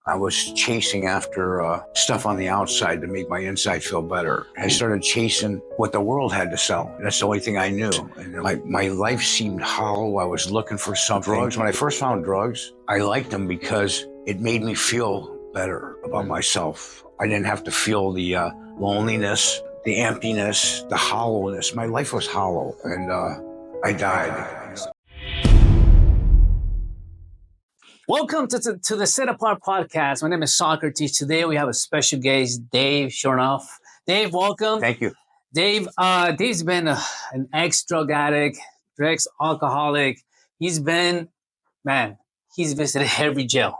I was chasing after stuff on the outside to make my inside feel better. I started chasing what the world had to sell. That's the only thing I knew. And my life seemed hollow. I was looking for something. Drugs. When I first found drugs, I liked them because it made me feel better about myself. I didn't have to feel the loneliness, the emptiness, the hollowness. My life was hollow, and I died. Welcome to the Set Apart Podcast. My name is Socrates. Today we have a special guest, Dave Chernoff. Dave, welcome. Thank you. Dave, Dave's been an ex-drug addict, ex-alcoholic. He's visited every jail,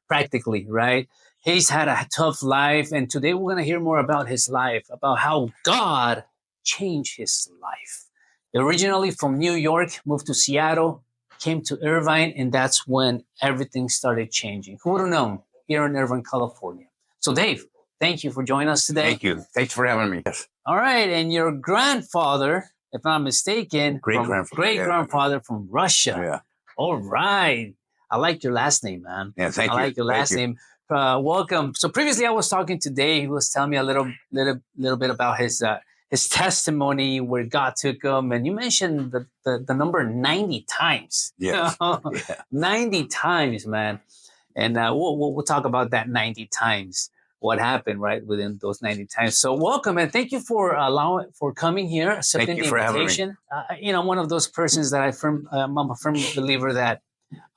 practically, right? He's had a tough life, and today we're going to hear more about his life, about how God changed his life. Originally from New York, moved to Seattle, came to Irvine, and that's when everything started changing. Who would have known, here in Irvine, California? So Dave, thank you for joining us today. Thank you. Thanks for having me. Yes. All right, and your grandfather, if I'm not mistaken, great-grandfather from Russia. Yeah. All right. I like your last name, man. Yeah, thank you. I like your last name. Welcome. So previously I was talking to Dave. He was telling me a little bit about his testimony, where God took him, and you mentioned the number 90 times. Yeah. 90 times, man. And we'll talk about that 90 times. What happened right within those 90 times. So welcome, and thank you for coming here, accepting the invitation. I'm one of those persons that I'm a firm believer that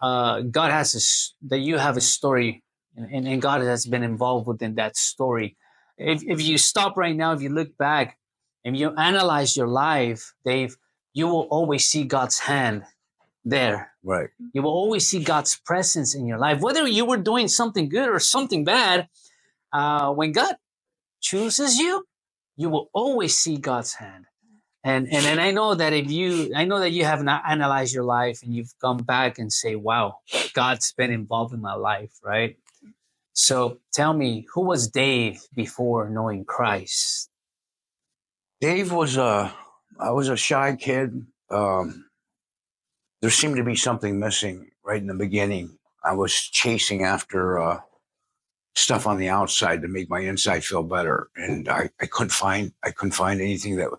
God has that you have a story, and God has been involved within that story. If you stop right now, if you look back and you analyze your life, Dave, you will always see God's hand there. Right. You will always see God's presence in your life, whether you were doing something good or something bad. When God chooses you, you will always see God's hand. And I know that you have not analyzed your life, and you've come back and say, wow, God's been involved in my life, right? So tell me, who was Dave before knowing Christ? Dave I was a shy kid. There seemed to be something missing right in the beginning. I was chasing after stuff on the outside to make my inside feel better, and I couldn't find anything that.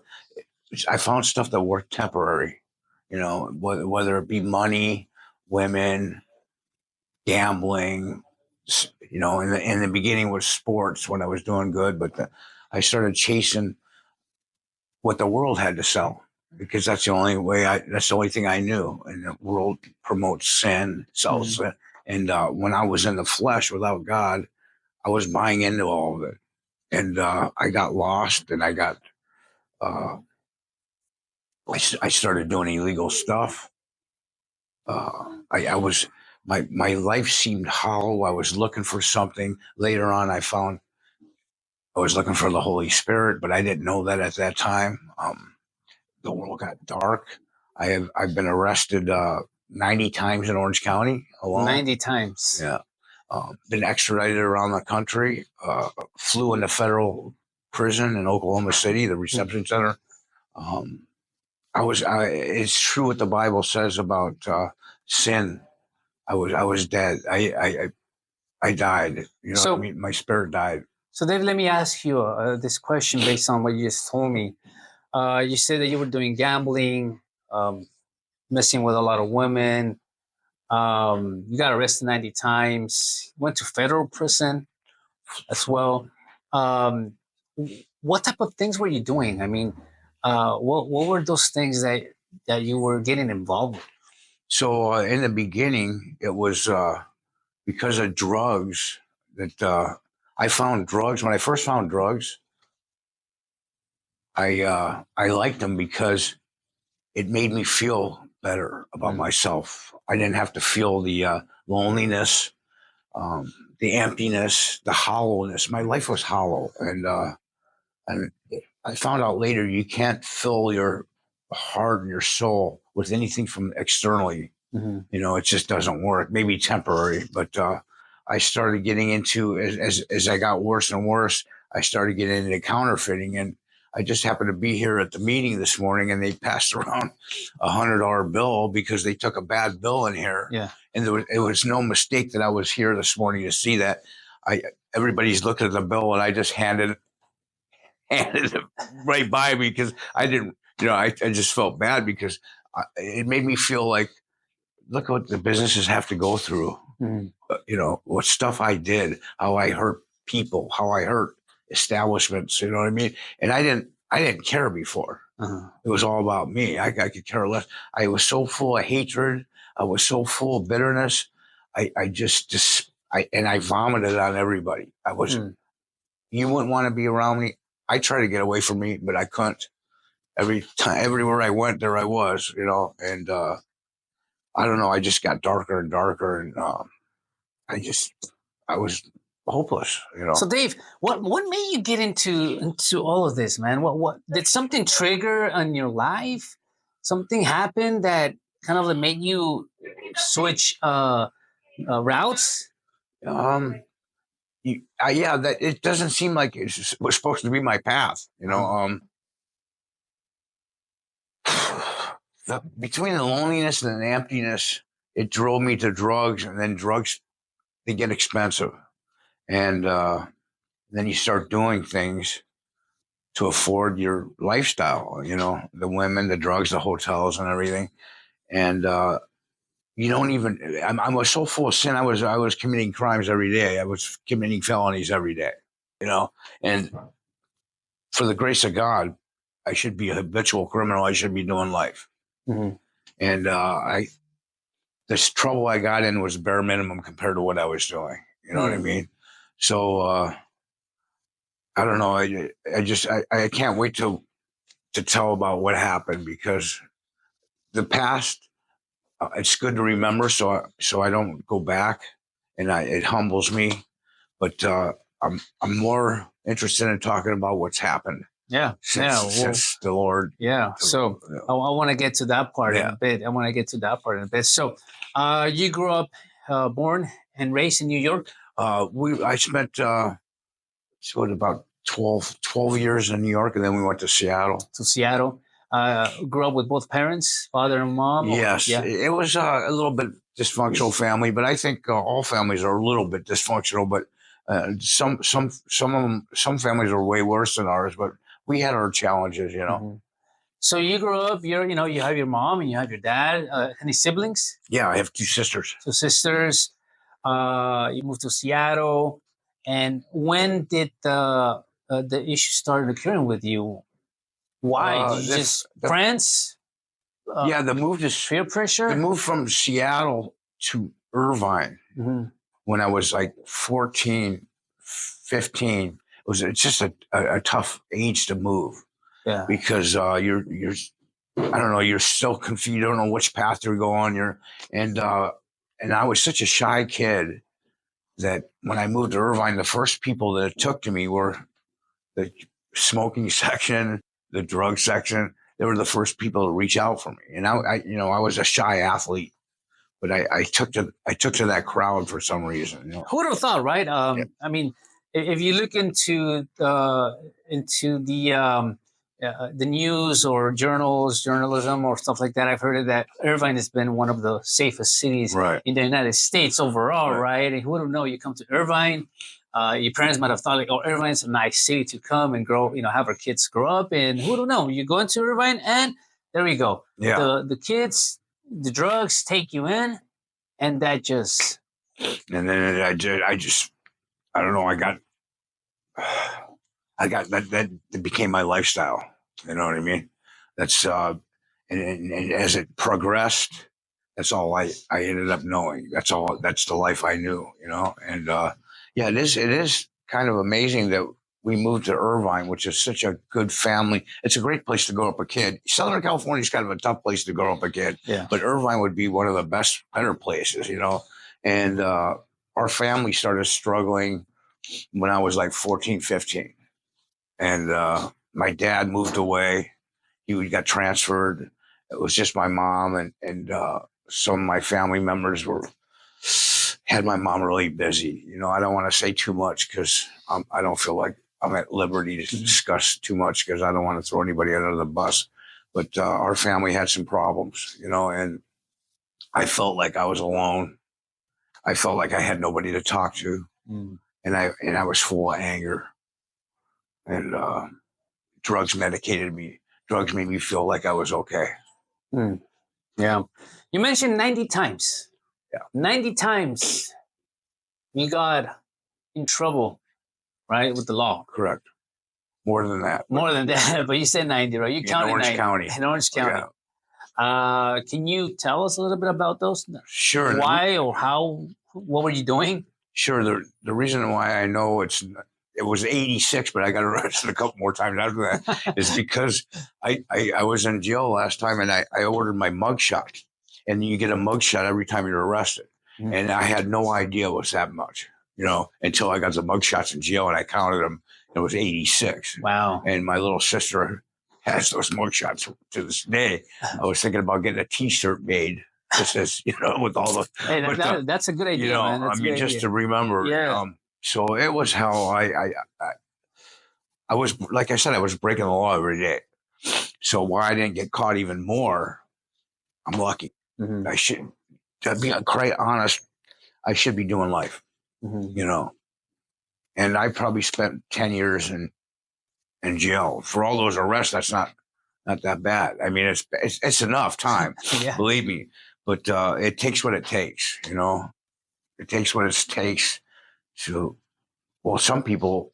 I found stuff that worked temporary, whether it be money, women, gambling. In the beginning was sports when I was doing good, but I started chasing what the world had to sell, because that's the only thing I knew. And the world promotes sin, sells sin. And when I was in the flesh without God, I was buying into all of it. And I got lost, and I started doing illegal stuff. My life seemed hollow. I was looking for something. Later on, I found I was looking for the Holy Spirit, but I didn't know that at that time. The world got dark. I've been arrested 90 times in Orange County alone. 90 times. Yeah. Been extradited around the country. Flew into federal prison in Oklahoma City, the reception center. It's true what the Bible says about sin. I was dead. I died. So, what I mean? My spirit died. So Dave, let me ask you this question based on what you just told me. You said that you were doing gambling, messing with a lot of women. You got arrested 90 times. Went to federal prison as well. What type of things were you doing? I mean, what were those things that you were getting involved with? So in the beginning, it was because of drugs that I found drugs. When I first found drugs, I liked them because it made me feel better about myself. I didn't have to feel the loneliness, the emptiness, the hollowness. My life was hollow, and I found out later you can't fill your heart and your soul with anything from externally. It just doesn't work. Maybe temporary, but I started getting into, as I got worse and worse, I started getting into counterfeiting, and I just happened to be here at the meeting this morning, and they passed around $100 bill because they took a bad bill in here. Yeah. And it was no mistake that I was here this morning to see that. Everybody's looking at the bill, and I just handed it right by me because I didn't, I just felt bad because it made me feel like, look what the businesses have to go through. What stuff I did, how I hurt people, how I hurt establishments, you know what I mean? And I didn't care before. It was all about me. I could care less. I was so full of hatred. I was so full of bitterness. I vomited on everybody. I was, you wouldn't want to be around me. I tried to get away from me, but I couldn't. Everywhere I went, there I was, and I don't know. I just got darker and darker, and I was hopeless, So Dave, what made you get into all of this, man? What did something trigger in your life? Something happened that kind of made you switch routes? That it doesn't seem like it was supposed to be my path, between the loneliness and the emptiness, it drove me to drugs, and then drugs, they get expensive. And then you start doing things to afford your lifestyle, the women, the drugs, the hotels and everything. And you don't even, I was so full of sin. I was committing crimes every day. I was committing felonies every day, and for the grace of God, I should be a habitual criminal. I should be doing life. And this trouble I got in was bare minimum compared to what I was doing. You know what I mean? So I don't know. I can't wait to tell about what happened, because the past, it's good to remember, so I don't go back, and it humbles me. But I'm more interested in talking about what's happened. Since the Lord. Yeah. So I want to get to that part in a bit. So you grew up, born and raised in New York? I spent about 12 years in New York, and then we went to Seattle. Grew up with both parents, father and mom? Yes. It was a little bit dysfunctional family, but I think all families are a little bit dysfunctional, but some families are way worse than ours, but we had our challenges, So you grew up, you have your mom and you have your dad. Any siblings? Yeah, I have two sisters. You moved to Seattle. And when did the issue start occurring with you? Why? Did you just friends? The move to peer pressure. The move from Seattle to Irvine when I was like 14, 15. It's just a tough age to move. Yeah. Because you're I don't know, you're still confused. You don't know which path you're going. And I was such a shy kid that when I moved to Irvine, the first people that took to me were the smoking section, the drug section. They were the first people to reach out for me. And I was a shy athlete, but I took to that crowd for some reason. Who would have thought, right? I mean, if you look into the news or journalism or stuff like that, I've heard that Irvine has been one of the safest cities in the United States overall, right? And who would have known? You come to Irvine, your parents might have thought like, oh, Irvine's a nice city to come and grow, have our kids grow up. And who would have known? You go into Irvine and there we go. Yeah. The kids, the drugs take you in, and that just... And then I don't know, I got that became my lifestyle. You know what I mean? That's and as it progressed, that's all I ended up knowing. That's the life I knew, And it is kind of amazing that we moved to Irvine, which is such a good family. It's a great place to grow up a kid. Southern California is kind of a tough place to grow up a kid, but Irvine would be one of the better places, And our family started struggling when I was like 14, 15. And my dad moved away. He got transferred. It was just my mom and some of my family members had my mom really busy. I don't want to say too much because I don't feel like I'm at liberty to discuss too much because I don't want to throw anybody under the bus. But our family had some problems, and I felt like I was alone. I felt like I had nobody to talk to, and I was full of anger. And drugs medicated me. Drugs made me feel like I was okay. Yeah. You mentioned 90 times. Yeah. 90 times you got in trouble, right, with the law. Correct. More than that. More than that, but you said 90, right? You counted Orange 90. County. In Orange County. Yeah. Can you tell us a little bit about those? Sure. Why or how? What were you doing? Sure. The reason why I know it was 86, but I got arrested a couple more times after that is because I was in jail last time and I ordered my mugshot. And you get a mugshot every time you're arrested. And I had no idea it was that much, until I got the mugshots in jail and I counted them. It was 86. Wow. And my little sister has those mugshots to this day. I was thinking about getting a T-shirt made. Just as, with all the... Hey, that's a good idea, man. That's just to remember. Yeah. So it was how I was, like I said, I was breaking the law every day. So why I didn't get caught even more, I'm lucky. I should, to be quite honest, I should be doing life, and I probably spent 10 years in jail for all those arrests. That's not that bad. I mean, it's enough time, believe me, but it takes what it takes, it takes what it takes to, well, some people,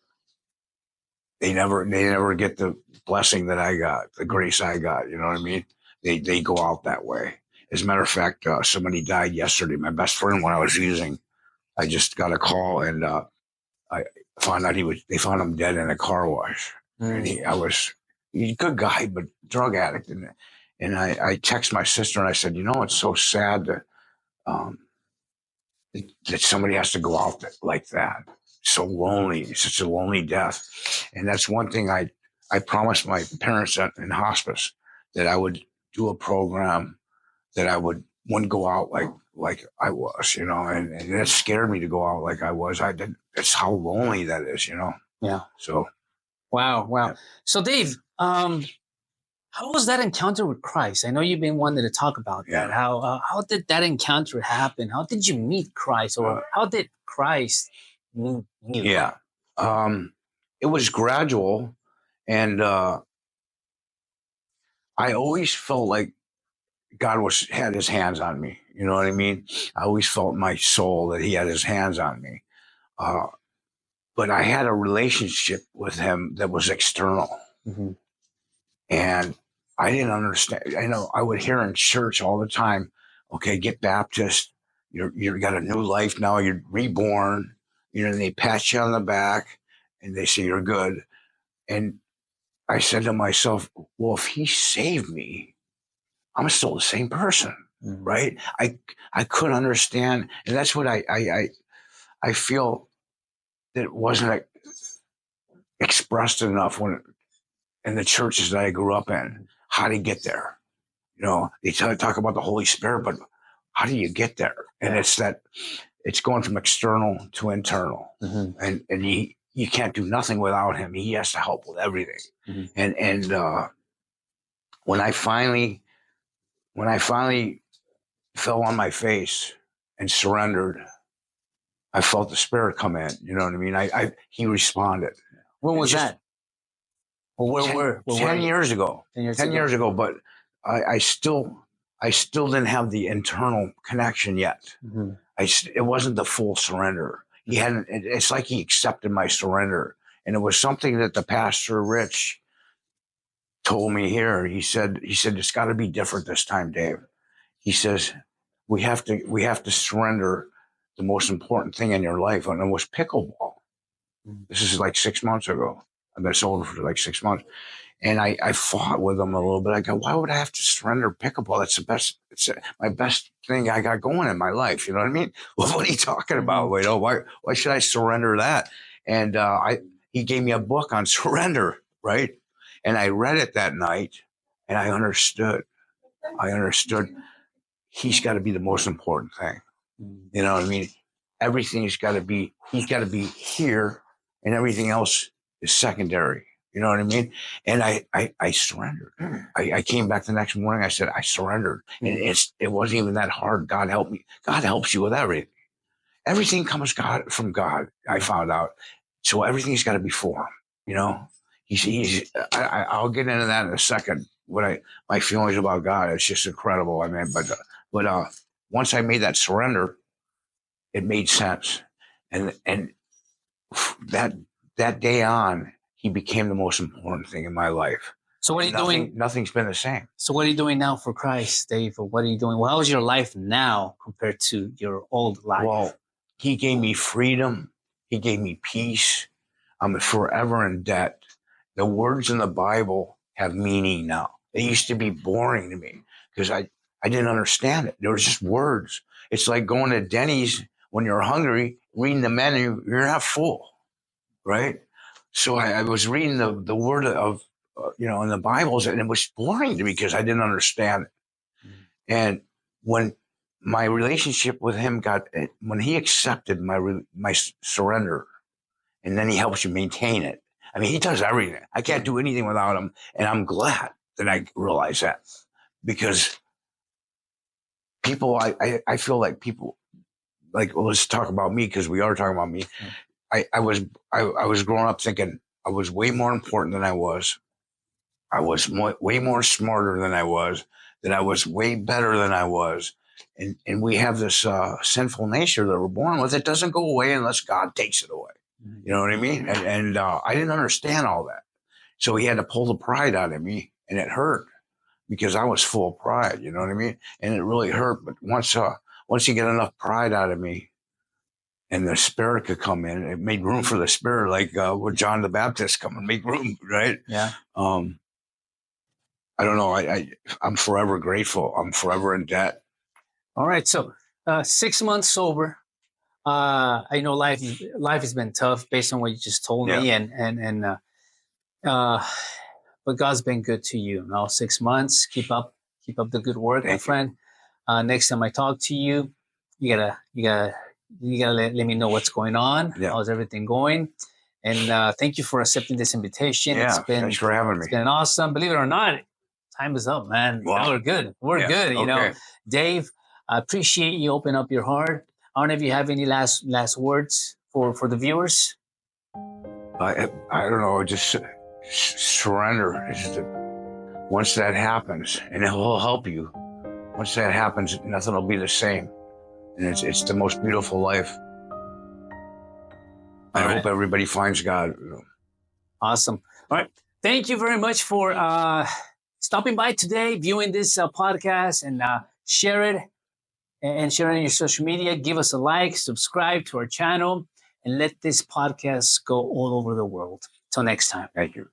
they never get the blessing that I got, the grace I got, you know what I mean? They go out that way. As a matter of fact, somebody died yesterday. My best friend, when I was using, I just got a call and I found out they found him dead in a car wash. And he's a good guy, but drug addict. And I text my sister and I said, it's so sad that somebody has to go out like that. So lonely, such a lonely death. And that's one thing I promised my parents in hospice, that I would do a program that I wouldn't go out like I was, and that scared me to go out like I was. That's how lonely that is, Yeah. So. Wow. Yeah. So Dave, how was that encounter with Christ? I know you've been wanting to talk about that. How did that encounter happen? How did you meet Christ, or how did Christ meet you? Yeah. It was gradual, and I always felt like God had his hands on me. You know what I mean? I always felt in my soul that he had his hands on me. But I had a relationship with him that was external. And I didn't understand. I know I would hear in church all the time, okay, get Baptist. You got a new life now. You're reborn. They pat you on the back and they say you're good. And I said to myself, well, if he saved me, I'm still the same person, right? I couldn't understand. And that's what I feel that it wasn't expressed enough in the churches that I grew up in, how to get there. They talk about the Holy Spirit, but how do you get there? And it's going from external to internal. And you can't do nothing without him. He has to help with everything. And when I finally fell on my face and surrendered, I felt the Spirit come in. You know what I mean? He responded. When was that? Well, 10 years ago. 10 years ago. But I still didn't have the internal connection yet. It wasn't the full surrender. He hadn't. It's like he accepted my surrender, and it was something that the pastor Rich told me here. He said it's got to be different this time, Dave. He says we have to surrender the most important thing in your life, and it was pickleball. This is like 6 months ago. I've been sober for like 6 months. And I fought with him a little bit. I go, why would I have to surrender pickleball? It's my best thing I got going in my life. You know what I mean? Well, what are you talking about? Why should I surrender that? And he gave me a book on surrender, right? And I read it that night, and I understood. He's got to be the most important thing. You know what I mean? He's got to be here, and everything else is secondary. You know what I mean? And I surrendered. I came back the next morning. I said, I surrendered. And it wasn't even that hard. God helped me. God helps you with everything. Everything comes from God, I found out. So everything's got to be for him, you know? I'll get into that in a second. My feelings about God, it's just incredible. I mean, but once I made that surrender, it made sense. And that day on, he became the most important thing in my life. So what are you doing? Nothing's been the same. So what are you doing now for Christ, Dave? Or what are you doing? Well, how is your life now compared to your old life? Well, he gave me freedom. He gave me peace. I'm forever in debt. The words in the Bible have meaning now. They used to be boring to me because I didn't understand it. There was just words. It's like going to Denny's when you're hungry, reading the menu, you're not full, right? So I was reading the word of, in the Bibles, and it was boring to me because I didn't understand it. And when my relationship with him when he accepted my surrender, and then he helps you maintain it. I mean, he does everything. I can't do anything without him. And I'm glad that I realized that, because people, I feel like people, let's talk about me, because we are talking about me. I was growing up thinking I was way more important than I was. I was way more smarter than I was, that I was way better than I was. And we have this sinful nature that we're born with. It doesn't go away unless God takes it away. You know what I mean? And I didn't understand all that. So he had to pull the pride out of me, and it hurt because I was full of pride. You know what I mean? And it really hurt. But once you get enough pride out of me, and the Spirit could come in, it made room for the Spirit, like with John the Baptist come and make room, right? Yeah. I don't know. I'm forever grateful. I'm forever in debt. All right. So 6 months sober. I know life has been tough based on what you just told me, but God's been good to you. Now 6 months. Keep up the good work, my friend. Next time I talk to you, you gotta let me know what's going on. Yeah. How's everything going? And thank you for accepting this invitation. Yeah, thanks for having me. It's been awesome. Believe it or not, time is up, man. Wow. Now we're good. We're good. You know, Dave, I appreciate you opening up your heart. I don't know if you have any last words for the viewers. I don't know. Just surrender. Once that happens, and it will help you. Once that happens, nothing will be the same, and it's the most beautiful life. I hope everybody finds God. Awesome. All right. Thank you very much for stopping by today, viewing this podcast, and share it. And share it on your social media. Give us a like, subscribe to our channel, and let this podcast go all over the world. Till next time. Thank you.